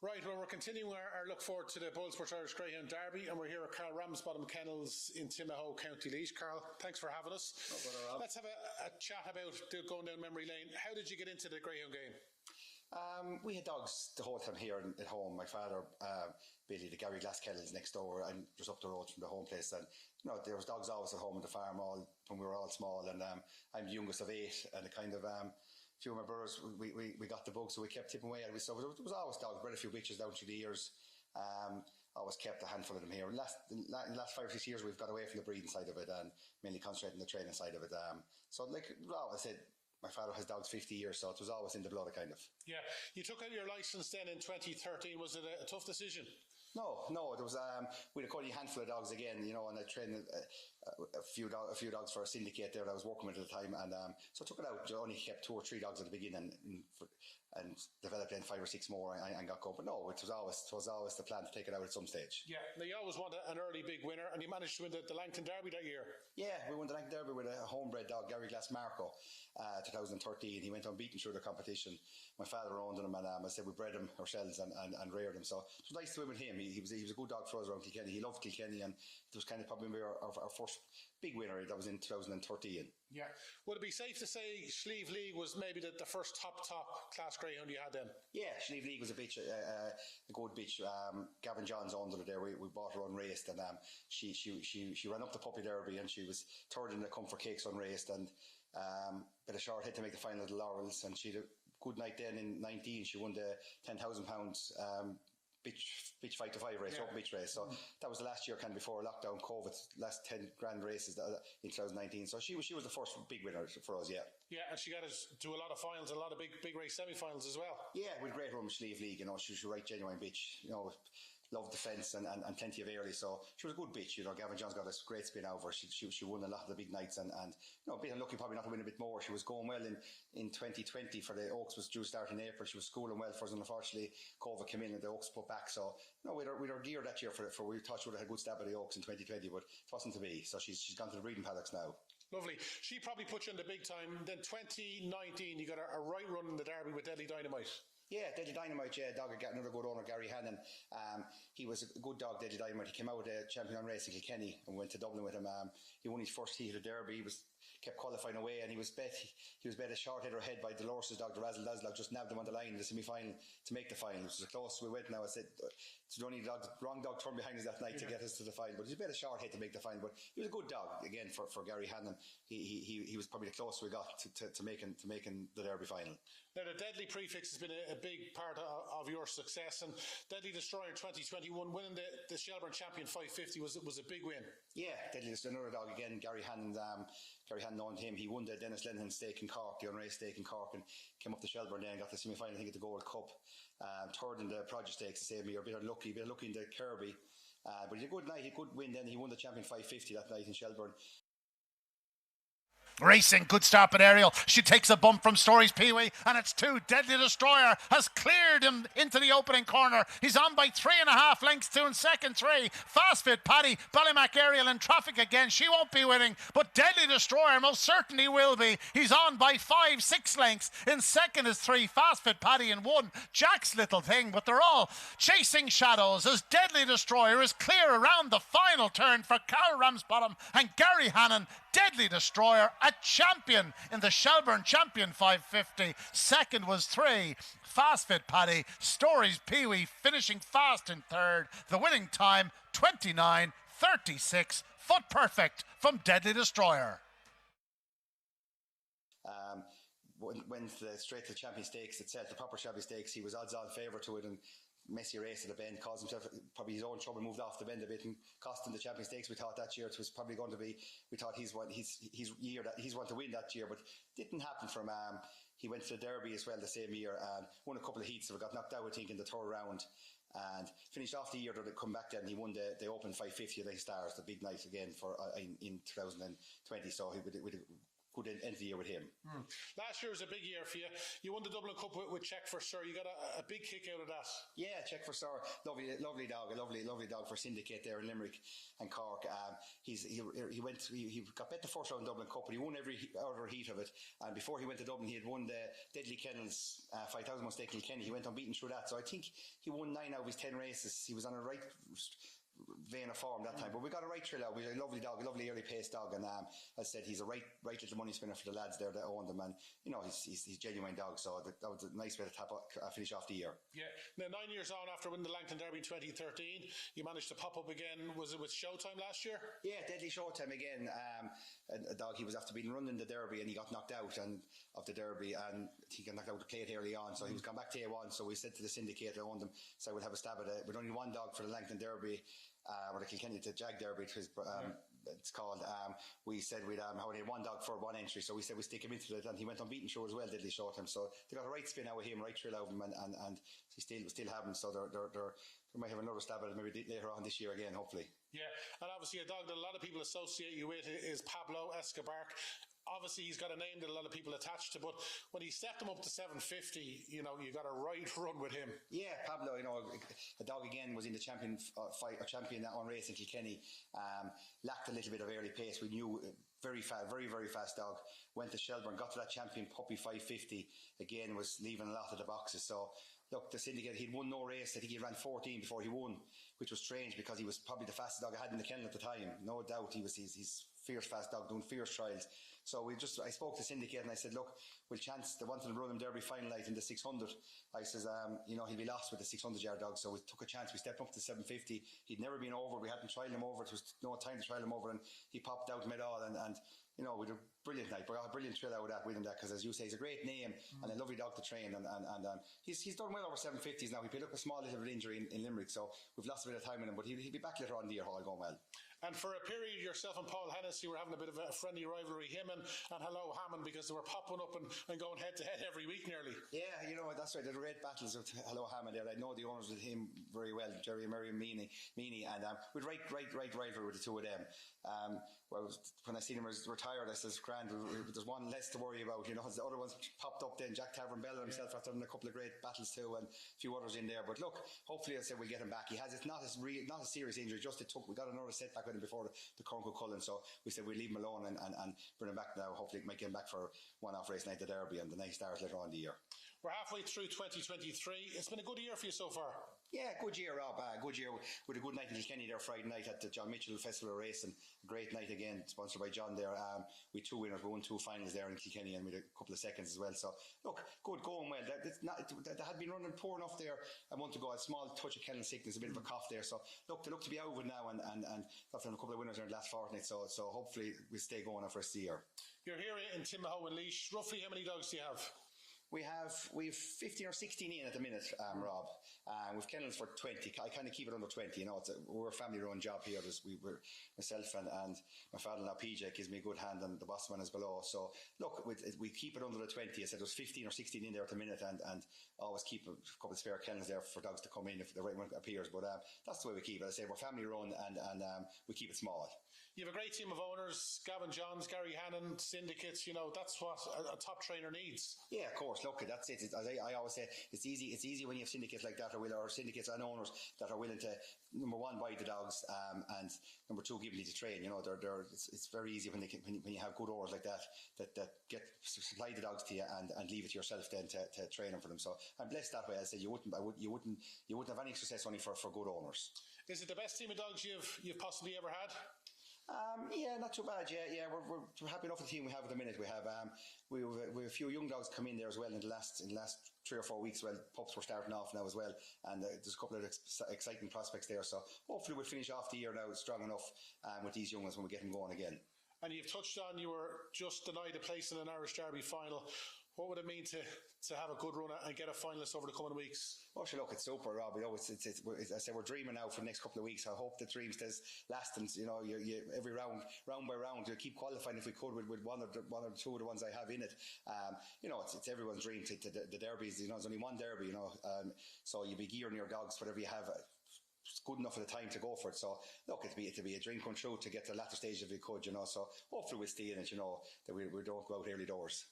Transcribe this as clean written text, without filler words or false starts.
Right, well, we're continuing our look forward to the Bullsport Irish Greyhound Derby, and we're here at Karol Ramsbottom Kennels in Timahoe, County Laois. Karol, thanks for having us. No bother, Rob. Let's have a chat about going down memory lane. How did you get into the Greyhound game? We had dogs the whole time here at home. My father, Billy, the Garryglass kennels next door, and just up the road from the home place. And there was dogs always at home on the farm all when we were all small. And I'm the youngest of 8, and it kind of a few of my brothers, we got the bug, so we kept tipping away at it. So there was always dogs. Bred a few bitches down through the years. Always kept a handful of them here. In the last 5 or 6 years, we've got away from the breeding side of it and mainly concentrating on the training side of it. So like I said, my father has dogs 50 years, so it was always in the blood, kind of. Yeah. You took out your licence then in 2013. Was it a tough decision? No. There was we had a handful of dogs again, and I trained a few dogs for a syndicate there that I was working with at the time, and so I took it out. I only kept 2 or 3 dogs at the beginning, and developed then 5 or 6 more, and got going. But no, it was always the plan to take it out at some stage. Yeah. Now you always want an early big winner, and you managed to win the Langton Derby that year. Yeah, we won the Langton Derby with a homebred dog, Garryglass Marco, 2013. He went unbeaten through the competition. My father owned him, and I said we bred him ourselves and reared him. So it was nice to win with him. He was a good dog for us around Kilkenny. He loved Kilkenny, and it was kind of probably our first big winner. That was in 2013. Yeah. Would it be safe to say Sliabh Liag was maybe the first top class greyhound you had then? Yeah, Sliabh Liag was a bitch, a good bitch. Gavin Johns owned her there. We bought her unraced, and she ran up the puppy derby, and she was third in the Comfort Cakes unraced, and bit of short head to make the final of the Laurels, and she had a good night then in 19. She won the £10,000 bitch 5 to 5 race, open bitch race. So that was the last year, kind of before lockdown, COVID, last 10 grand races in 2019. So she was the first big winner for us, yeah. Yeah, and she got us to a lot of finals, a lot of big race semi-finals as well. Yeah, with great run with Sliabh Liag, she was a right genuine bitch, loved defence and plenty of early, so she was a good bitch. Gavin John's got a great spin over. She won a lot of the big nights, and being unlucky probably not to win a bit more. She was going well in 2020 for the Oaks, was due to start in April. She was schooling well for us, and unfortunately COVID came in and the Oaks put back. So with her gear that year for we thought she would have had a good stab at the Oaks in 2020, but it wasn't to be. So she's gone to the breeding paddocks now. Lovely. She probably put you in the big time. Then 2019, you got a right run in the Derby with Deadly Dynamite. Yeah, Deadly Dynamite, dog got another good owner, Gary Hannon. He was a good dog, Deadly Dynamite. He came out a champion on race in Kilkenny and went to Dublin with him. He won his first heat of the Derby. He kept qualifying away, and he was bet a short header ahead by Dolores' dog, the Razzle Dazzle, just nabbed him on the line in the semi-final to make the final. It was close. We went now. I said it's the only wrong dog turned behind us that night to get us to the final. But he was a short head to make the final. But he was a good dog again for Gary Hannon. He was probably the closest we got to making the Derby final. Now the Deadly prefix has been a big part of your success, and Deadly Destroyer 2021 winning the Shelbourne Champion 550 was a big win. Yeah, Deadly Destroyer, another dog again. Gary Hannon owned him. He won the Dennis Lennon stake in Cork, the unraced stake in Cork, and came up to Shelbourne then and got the semi-final, I think, at the Gold Cup. Third in the Project Stakes the same year, a bit unlucky in the Kirby. But he had a good night, he could win then. He won the Champion 550 that night in Shelbourne. Racing, good start but Ariel. She takes a bump from Stories Pee-wee, and it's 2. Deadly Destroyer has cleared him into the opening corner. He's on by 3.5 lengths, 2 in second, 3. Fast Fit Paddy, Ballymac Ariel in traffic again. She won't be winning, but Deadly Destroyer most certainly will be. He's on by 5-6 lengths. In second is 3. Fast Fit Paddy in 1. Jack's Little Thing, but they're all chasing shadows as Deadly Destroyer is clear around the final turn for Karol Ramsbottom and Gary Hannon. Deadly Destroyer, a champion in the Shelbourne Champion 550. Second was 3. Fast Fit Paddy, Stories Pee-wee finishing fast in third. The winning time, 29.36. Foot perfect from Deadly Destroyer. Went straight to the Champion Stakes itself, the proper Champion Stakes. He was odds-on favourite to it, and messy race at the bend, caused himself probably his own trouble, moved off the bend a bit and cost him the Champion Stakes. We thought that year it was probably going to be, we thought he's one to win that year, but didn't happen for him. He went to the Derby as well the same year and won a couple of heats, so we got knocked out, I think, in the third round, and finished off the year that it come back then. He won the Open 550 at the Stars, the big night again for in 2020. So he with a good end of the year with him. Last year was a big year for you. You won the Dublin Cup with Cheque For Sir. You got a big kick out of that. Yeah, Cheque For Sir, lovely dog, a lovely dog for Syndicate there in Limerick and Cork. He got bet the first round Dublin Cup, but he won every other heat of it. And before he went to Dublin, he had won the Deadly Kennels 5,000 must take Kilkenny. He went unbeaten through that. So I think he won 9 out of his 10 races. He was on a right vein of form that time, but we got a right thrill out. We had a lovely dog, a lovely early pace dog, and as I said, he's a right little money spinner for the lads there that owned him, and he's a genuine dog, so that was a nice way to finish off the year. Yeah. Now 9 years on after winning the Langton Derby in 2013, you managed to pop up again. Was it with Showtime last year? Yeah, Deadly Showtime again. A dog, he was after being running the Derby and he got knocked out of the Derby, and he got knocked out of the plate early on, so he was gone back to A1. So we said to the syndicate that owned him, so we'll have a stab at it with only one dog for the Langton Derby, or the Kilkenny to Jag Derby, it's called. We said we'd only one dog for one entry, so we said we'd stick him into it, and he went unbeaten through as well, Deadly Showtime. So they got a right spin out with him, right thrill out of him, and he still have him. So they might have another stab at it maybe later on this year again, hopefully. Yeah, and obviously a dog that a lot of people associate you with is Pablo Escobark. Obviously, he's got a name that a lot of people attach to, but when he stepped him up to 750, you got a right run with him. Yeah, Pablo, a dog again was in the champion on race in Kilkenny. Lacked a little bit of early pace. We knew very fast, very, very fast dog. Went to Shelburne, got to that champion puppy 550. Again, was leaving a lot of the boxes. So, look, the syndicate, he'd won no race. I think he ran 14 before he won, which was strange because he was probably the fastest dog I had in the kennel at the time. No doubt, he's fierce fast dog doing fierce trials. So I spoke to syndicate and I said, look, we'll chance they wanted to run him Derby final night in the 600. I says, he'll be lost with the 600-yard dog. So we took a chance. We stepped up to 750. He'd never been over. We hadn't trialled him over. It was no time to trial him over, and he popped out mid-all, and we did a brilliant night. We got a brilliant thrill out of that with him, because as you say, he's a great name and a lovely dog to train, and he's done well over 750s now. He picked up a small little injury in Limerick, so we've lost a bit of time in him, but he'll be back later on in the year, all going well. And for a period, yourself and Paul Hennessy were having a bit of a friendly rivalry, him and Hello Hammond, because they were popping up and going head to head every week nearly. Yeah, that's right. The great battles with Hello Hammond there. I know the owners with him very well, Jerry, Murray and Meany, and we'd right rivalry with the two of them. When I seen him retired, I says, grand, there's one less to worry about. The other ones popped up then. Jack Tavern Bell himself after having a couple of great battles too, and a few others in there. But look, hopefully, I said we'll get him back. It's not a serious injury. We got another setback with him before the Cornwall Cullen, so we said we'd leave him alone and bring him back now. Hopefully, we might get him back for one-off race night, the Derby, and the nice start later on in the year. We're halfway through 2023. It's been a good year for you so far. Yeah, good year, Rob. Good year with a good night in Kilkenny there Friday night at the John Mitchell Festival of Racing. A great night again, sponsored by John there. We had two winners. We won two finals there in Kilkenny, and we had a couple of seconds as well. So, look, good going well. They had been running poor enough there a month ago. A small touch of kennel sickness, a bit of a cough there. So, look to be out with now, and after a couple of winners in the last fortnight. So hopefully we'll stay going for the year. You're here in Timahoe and Laois. Roughly how many dogs do you have? We've 15 or 16 in at the minute, Rob. We've kennels for 20. I kind of keep it under 20. We're a family-run job here. Myself and my father-in-law PJ gives me a good hand, and the boss man is below. So look, we keep it under the 20. I said there's 15 or 16 in there at the minute, and always keep a couple of spare kennels there for dogs to come in if the right one appears. But that's the way we keep it. I say we're family-run, and we keep it small. You have a great team of owners, Gavin Johns, Gary Hannon, syndicates. That's what a top trainer needs. Yeah, of course. Look, that's it. As I always say, it's easy when you have syndicates like that, or syndicates and owners that are willing to, number one, buy the dogs, and number two, give them to train. It's very easy when you have good owners like that get supply the dogs to you and leave it to yourself then to train them for them. So I'm blessed that way. I say you wouldn't have any success only for good owners. Is it the best team of dogs you've possibly ever had? Yeah, not too bad. Yeah, we're happy enough with the team we have at the minute. We have a few young dogs come in there as well in the last 3 or 4 weeks. Well, pups were starting off now as well, and there's a couple of exciting prospects there. So hopefully we'll finish off the year now strong enough with these young ones when we get them going again. And you've touched on you were just denied a place in an Irish Derby final. What would it mean to have a good run and get a finalist over the coming weeks? Oh, sure, look, it's super, Rob. I say we're dreaming now for the next couple of weeks. I hope the dream stays lasting. You every round by round, you keep qualifying if we could with one or two of the ones I have in it. It's everyone's dream. The derbies, there's only one derby. So you'll be gearing your dogs, whatever you have. good enough at the time to go for it. So look, it'd be a dream come true to get to the latter stage if we could, you know. So hopefully we'll stay in it, you know, that we don't go out early doors.